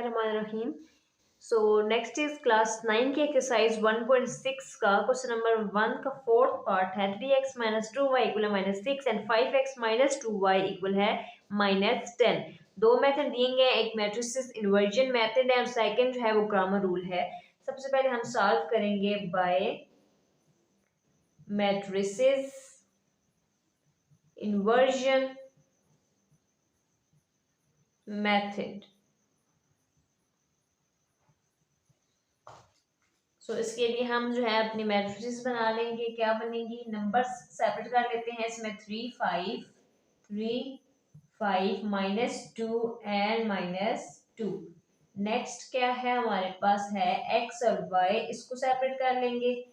बिस्मिल्लाहिर्रहमानिर्रहीम। So next is class 9 की exercise 1.6 का क्वेश्चन नंबर 1 का फोर्थ पार्ट है। 3x माइनस 2y इक्वल है -6 and 5x minus 2y equal है -10। दो मेथड दिए गए हैं, एक मैट्रिसेस इन्वर्जन मेथड है और सेकंड जो है वो ग्रामर रूल है। सबसे पहले हम सॉल्व करेंगे बाय मैट्रिसेस इन्वर्जन मेथड। इसके लिए हम जो है अपनी मैट्रिसेस बना लेंगे। क्या बनेगी, नंबर्स सेपरेट कर लेते हैं। इसमें 3 5 -2 एंड -2। नेक्स्ट क्या है हमारे पास है x और y, इसको सेपरेट कर लेंगे।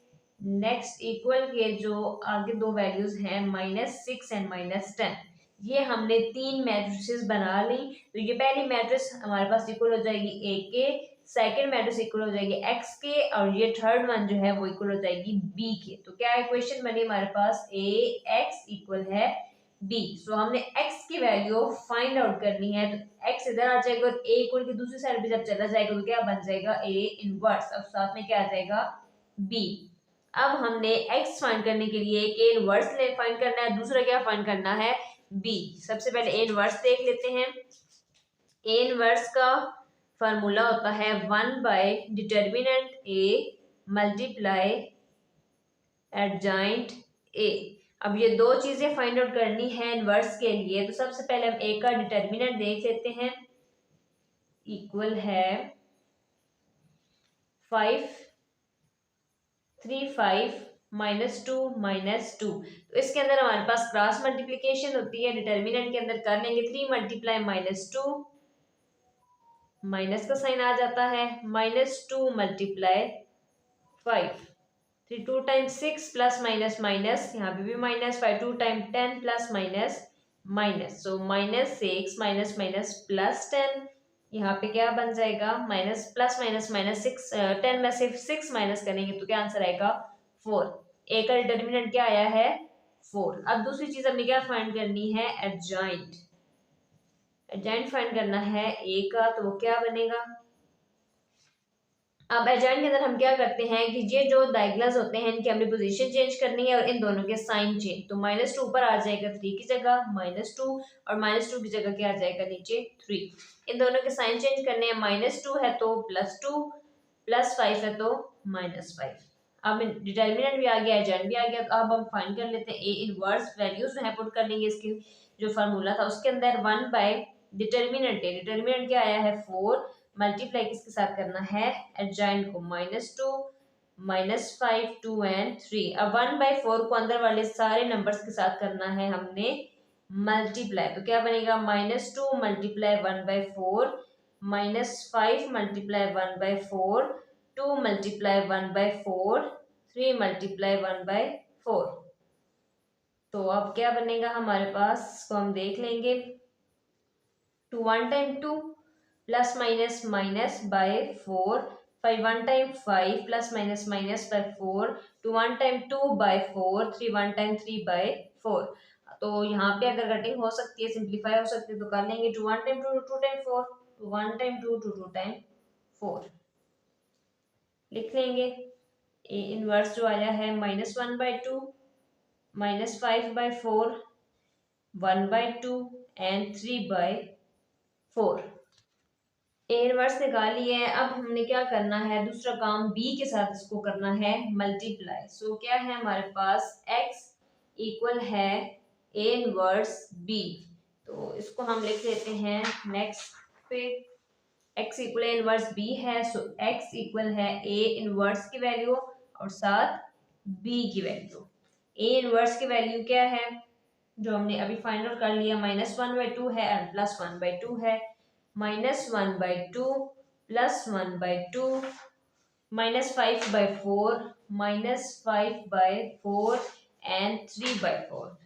नेक्स्ट इक्वल के जो आगे दो वैल्यूज हैं -6 एंड -10, ये हमने तीन मैट्रिसेस बना ली। तो ये पहली मैट्रिक्स हमारे पास इक्वल हो जाएगी a के, सेकेंड मैट्रिक्स इक्वल हो जाएगी x के, और ये थर्ड वन जो है वो इक्वल हो जाएगी b के। तो क्या इक्वेशन बनी हमारे पास, ax इक्वल है b। सो हमने x की वैल्यू फाइंड आउट करनी है। तो x इधर आ जाएगा और a इक्वल की दूसरी साइड पे जब चला जाएगा तो क्या बन जाएगा, a इनवर्स। अब साथ में क्या आ जाएगा, b। अब हमने x फाइंड करने के लिए a इनवर्स फाइंड करना है, दूसरा क्या फाइंड करना है, b। सबसे पहले a इनवर्स देख लेते हैं। a इनवर्स का फार्मूला होता है 1 bye determinant a multiply adjoint a। अब ये दो चीजें फाइंड आउट करनी है इनवर्स के लिए। तो सबसे पहले हम a का डिटर्मिनेंट देख लेते हैं, इक्वल है 5 3 5 -2 -2। तो इसके अंदर हमारे पास क्रॉस मल्टीप्लीकेशन होती है। डिटर्मिनेंट के अंदर कर लेंगे 3 मल्टीप्लाई -2, माइनस का साइन आ जाता है, -2 multiply 5, 3 2 times 6 plus minus minus, यहाँ पे भी minus, 5 2 time 10 plus minus minus. So -6 minus minus plus 10, यहाँ पे क्या बन जाएगा, माइनस प्लस माइनस माइनस 6, 10 में से 6 माइनस करेंगे तो क्या आंसर आएगा 4। ए का डिटर्मिनेंट क्या आया है 4। अब दूसरी चीज हमने क्या फाइंड करनी है, एडजॉइंट। एडजॉइंट फाइंड करना है ए का, तो वो क्या बनेगा। अब एडजॉइंट के अंदर हम क्या करते हैं कि ये जो डायगोनल्स होते हैं इनकी हमने पोजीशन चेंज करनी है और इन दोनों के साइन चेंज। तो -2 ऊपर आ जाएगा 3 की जगह -2, और -2 की जगह क्या आ जाएगा नीचे 3। इन दोनों के साइन चेंज करने हैं, -2 है तो +2, +5 है तो -5। अब डिटर्मिनेंट भी आ गया, एडजॉइंट भी आ गया। तो अब हम फाइंड कर लेते हैं ए इनवर्स। वैल्यूज जो है पुट कर लेंगे इसके जो फार्मूला था उसके अंदर 1 बाय डिटर्मिनेंट है। डिटर्मिनेंट क्या आया है 4, मल्टीप्लाई किसके साथ करना है, एडजॉइंट को, -2 -5 2 एंड 3। अब 1/4 को अंदर वाले सारे नंबर्स के साथ करना है हमने मल्टीप्लाई। तो क्या बनेगा, -2 मल्टीप्लाई 1/4, -5 मल्टीप्लाई 1/4, 2 मल्टीप्लाई 1/4, 3 मल्टीप्लाई 1/4। तो अब क्या बनेगा हमारे पास, को हम देख लेंगे। 2 1 time 2 plus minus minus by 4, 5 1 time 5 plus minus minus by 4, 2 1 time 2 by 4, 3 1 time 3 by 4। तो यहाँ पे अगर कटिंग हो सकती है, सिंप्लीफाई हो सकती है, तो कर लेंगे 2 1 टाइम 2 2 टाइम 4, 2 1 टाइम 2 2 टाइम 4 लिख लेंगे। ए इनवर्स जो आया है -1/2 -5/4 1/2 एंड 3/4। ए इनवर्स निकाल लिया है। अब हमने क्या करना है, दूसरा काम बी के साथ इसको करना है मल्टीप्लाई। सो क्या है हमारे पास, x इक्वल है ए इनवर्स बी। तो इसको हम लिख लेते हैं नेक्स्ट पे, x equal A inverse B है। सो x इक्वल है ए इनवर्स की वैल्यू और साथ b की वैल्यू। ए इनवर्स की वैल्यू क्या है जो हमने अभी फाइंड आउट कर लिया, -1/2 है और +1/2 है। -1/2 +1/2 -5/4 -5/4 एंड 3/4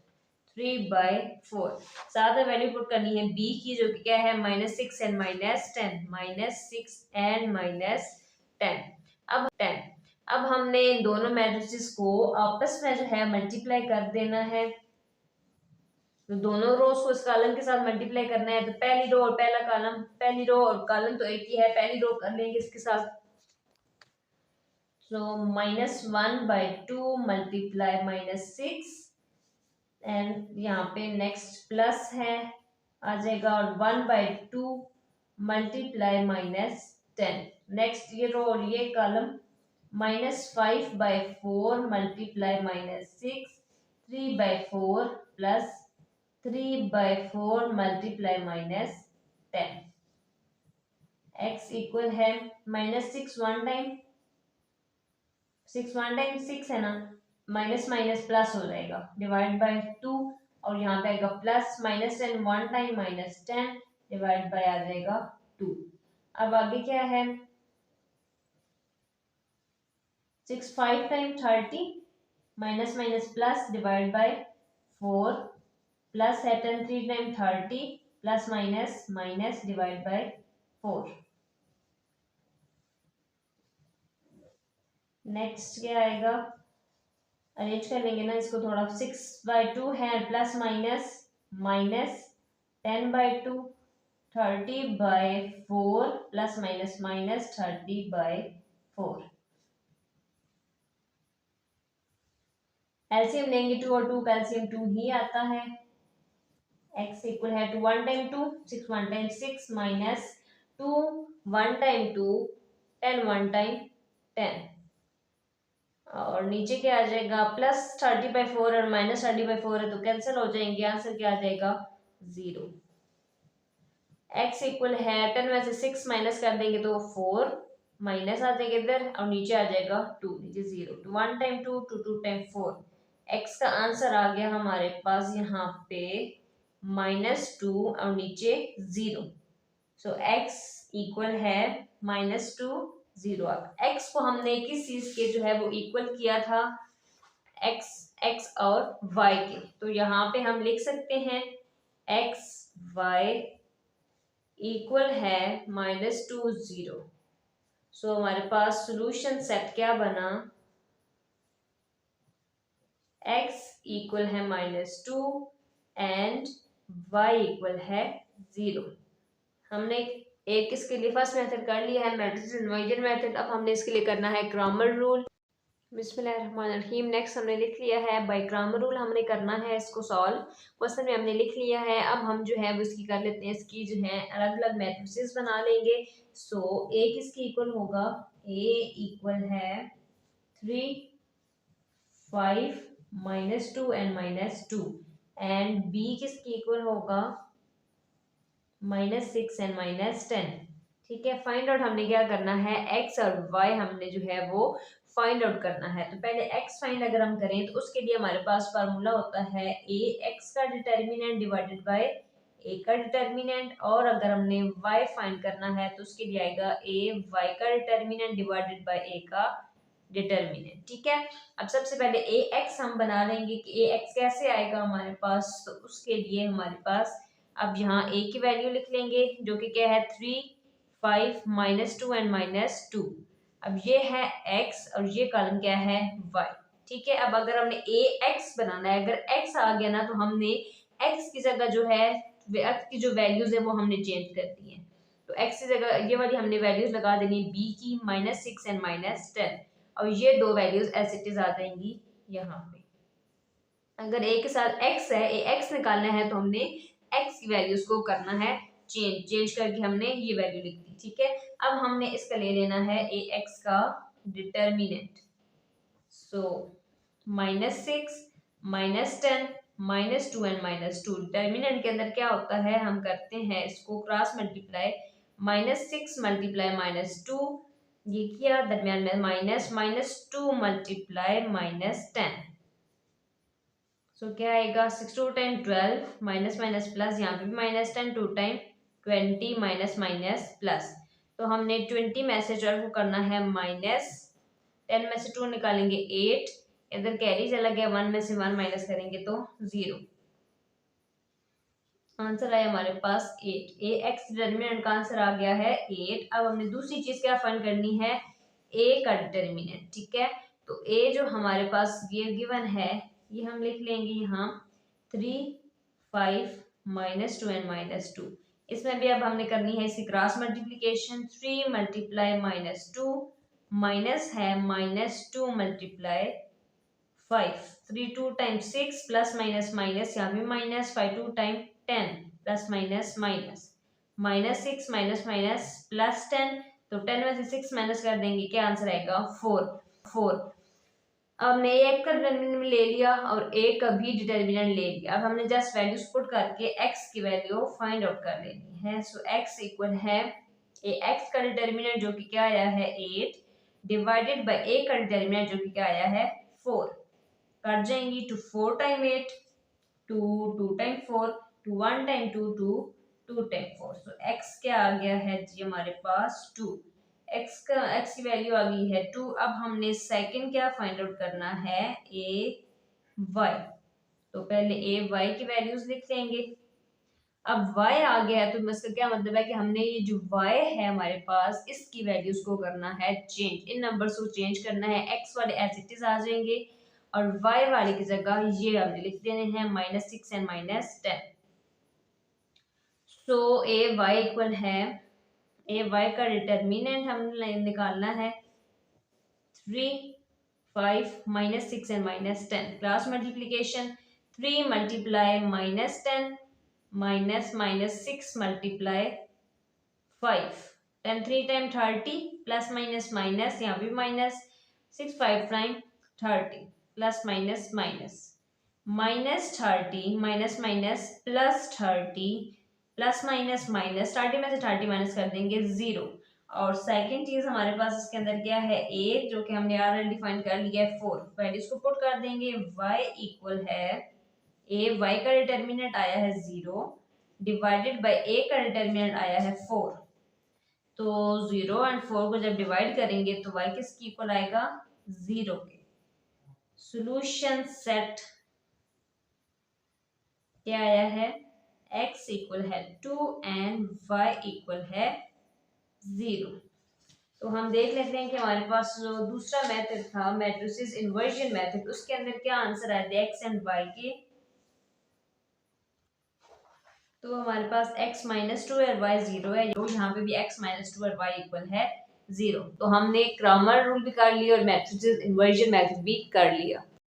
3/4। साथ में वैल्यू पुट करनी है b की, जो कि क्या है -6 एंड -10, -6 एंड -10। अब हमने इन दोनों मैट्रिसेस को आपस में जो है मल्टीप्लाई कर देना है। तो दोनों रोज को इस कॉलम के साथ मल्टीप्लाई करना है। तो पहली रो और पहला कॉलम, पहली रो और कॉलम तो एक ही है, पहली रो कर लेंगे इसके साथ। सो -1/2 मल्टीप्लाई -6 एंड यहाँ पे नेक्स्ट प्लस है आ जाएगा, और 1/2 मल्टीप्लाई -10। नेक्स्ट ये रो और ये column -5/4 multiply -6, 3/4 plus 3/4 multiply -10। x equal है -6 वन टाइम, 6 वन टाइम 6 है ना, माइनस माइनस प्लस हो जाएगा, डिवाइड बाय 2, और यहाँ पे आएगा plus -10 one time -10 divide by आ जाएगा 2। अब आगे क्या है, 6 5 time 30 minus minus plus divide by 4 plus है 10 3 time 30 plus minus minus divide by 4। Next क्या आएगा, अरेंज कर लेंगे ना इसको थोड़ा, 6/2 है plus minus minus 10/2 30/4 plus minus minus 30/4। LCM लेंगे 2 और 2 का एलसीएम 2 ही आता है। x इक्वल है 2 1 time 2 6 1 time 6 minus 2 1 time 2 10 1 time 10, और नीचे क्या आ जाएगा, प्लस 30/4 और माइनस 30/4 है तो कैंसिल हो जाएंगे, आंसर क्या आ जाएगा 0। x इक्वल है 10 में से 6 माइनस कर देंगे तो 4 माइनस आ जाएगा इधर, और नीचे आ जाएगा 2, नीचे 0। 1 टाइम 2 2 टाइम 4, x का आंसर आ गया हमारे पास यहाँ पे -2 और नीचे 0। सो x इक्वल है -2 0। अब x को हमने किस चीज के जो है वो इक्वल किया था, x और y के, तो यहाँ पे हम लिख सकते हैं x y इक्वल है -2 0। सो हमारे पास सोल्यूशन सेट क्या बना, x इक्वल है -2 एंड y इक्वल है 0। हमने एक इसके लिए फर्स्ट मेथड कर लिया है, मैट्रिक्स डिवीजन मेथड। अब हमने इसके लिए करना है ग्रामर रूल। बिस्मिल्लाहिर्रहमानिर्रहीम। नेक्स्ट हमने लिख लिया है बाय ग्रामर रूल, हमने करना है इसको सॉल्व। क्वेश्चन में हमने लिख लिया है, अब हम जो है वो इसकी कर लेते हैं, इसकी जो है अलग अलग मैट्रिसेस बना लेंगे। सो ए किसके इक्वल होगा, ए इक्वल है 3 5 -2 एंड -2, एंड बी किसके इक्वल होगा -6 एंड -10। ठीक है, फाइंड आउट हमने क्या करना है, x और y हमने जो है वो फाइंड आउट करना है। तो पहले x फाइंड अगर हम करें तो उसके लिए हमारे पास फार्मूला होता है a x का डिटर्मिनेंट डिवाइडेड बाय a का डिटर्मिनेंट, और अगर हमने y फाइंड करना है तो उसके लिए आएगा a y का डिटर्मिनेंट डिवाइडेड बाय a का डिटर्मिनेंट। ठीक है, अब सबसे पहले a x हम बना लेंगे कि a x कैसे आएगा हमारे पास, तो उसके लिए हमारे पास अब यहाँ a की वैल्यू लिख लेंगे जो कि क्या है 3 5 -2 एंड -2। अब ये है x और ये कॉलम क्या है y। ठीक है, अब अगर हमने a x बनाना है, अगर x आ गया ना तो हमने x की जगह जो है x की जो वैल्यूज है वो हमने चेंज कर दी है। तो x की जगह ये वाली हमने वैल्यूज लगा देनी b की -6 एंड -10, और ये दो वैल्यूज एज इट इज आ जाएंगी यहाँ पे। अगर a के साथ x है, a x निकालना है तो हमने x की वैल्यूज को करना है चेंज करके हमने ये वैल्यू लिख दी। ठीक है, अब हमने इसका ले लेना है a x का डिटर्मिनेंट। सो -6 -10 -2 एंड -2, डिटर्मिनेंट के अंदर क्या होता है, हम करते हैं इसको क्रॉस मल्टीप्लाई, -6 मल्टीप्लाई -2 ये किया, दरमियान में -2 मल्टीप्लाई -10। सो क्या आएगा 6 2 टाइम 12 माइनस माइनस प्लस, यहाँ पे भी -10 2 टाइम 20 माइनस माइनस प्लस। तो हमने 20 में से 12 को करना है -10 में से 2 निकालेंगे 8, इधर कैरी चला गया, 1 में से 1 माइनस करेंगे तो 0। आंसर आया हमारे पास 8। ए एक्स डिटर्मिनेंट का आंसर आ गया है 8। अब हमने दूसरी चीज क्या फाइंड करनी है, ए का डिटर्मिनेंट। ठीक है, तो ए जो हमारे पास ये गिवन है ये हम लिख लेंगे यहाँ 3 5 -2 एंड -2। इसमें भी अब हमने करनी है इसी क्रॉस मल्टीप्लीकेशन। 3 मल्टीप्लाई -2 माइनस है -2 multiply 5। 3 2 times 6 plus minus minus, यहाँ भी minus. 5 2 time 10 plus minus minus, -6 minus minus plus 10। तो 10 में से 6 माइनस कर देंगे, क्या आंसर आएगा 4। 4। अब हमने एक का डिटर्मिनेंट ले लिया और एक का भी डिटर्मिनेंट ले लिया। अब हमने जस्ट वैल्यूज पुट करके x की वैल्यू फाइंड आउट कर लेनी है। सो x इक्वल है x का डिटर्मिनेंट जो कि क्या आया है 8 डिवाइडेड बाय a का डिटर्मिनेंट जो कि क्या आया है 4। कट जाएंगी। Two 4 time 8, 2 time 4, 2 1 time 2, 2 time 4। So x क्या आ गया है जी हमारे पास 2। x की वैल्यू आ गई है 2। अब हमने सेकंड क्या फाइंड आउट करना है a y। तो पहले a y की वैल्यूज लिख लेंगे। अब y आ गया है तो इसका क्या मतलब है कि हमने ये जो y है हमारे पास इसकी वैल्यूज को करना है चेंज। इन नंबर्स को चेंज करना है। x वाले एज इट इज आ जाएंगे और y वाले की जगह ये हमने लिख देने हैं -6 and -10। So a y equal है ए वाई का डिटर्मिनेंट हमने निकालना है 3 5 -6 and -10। Class multiplication 3 multiply -10 -6 multiply 5। 10 3 time 30 plus minus minus, यहाँ भी minus. 6 5 time 30 plus minus minus, -30 minus minus plus 30 plus minus minus, 30 में से 30 माइनस कर देंगे 0। और सेकंड चीज हमारे पास इसके अंदर क्या है a जो कि हमने ऑलरेडी डिफाइन कर लिया है 4। वैल्यूज को पुट कर देंगे। y इक्वल है y का डिटर्मिनेंट आया है 0 डिवाइडेड बाय a का डिटर्मिनेंट आया है 4। तो 0 एंड 4 को जब डिवाइड करेंगे तो y किसकी इक्वल आएगा 0 के। सॉल्यूशन सेट क्या आया है x इक्वल है 2 एंड y इक्वल है 0। तो हम देख लेते हैं कि हमारे पास जो दूसरा मेथड था मैट्रिसेस इन्वर्जन मेथड, उसके अंदर क्या आंसर आए थे x एंड y के। तो हमारे पास x -2 और y 0 है। तो यहाँ पे भी x -2 और y इक्वल है 0। तो हमने क्रॉमर रूल भी कर लिया और मैट्रिसेस इन्वर्जन मेथड भी कर लिया।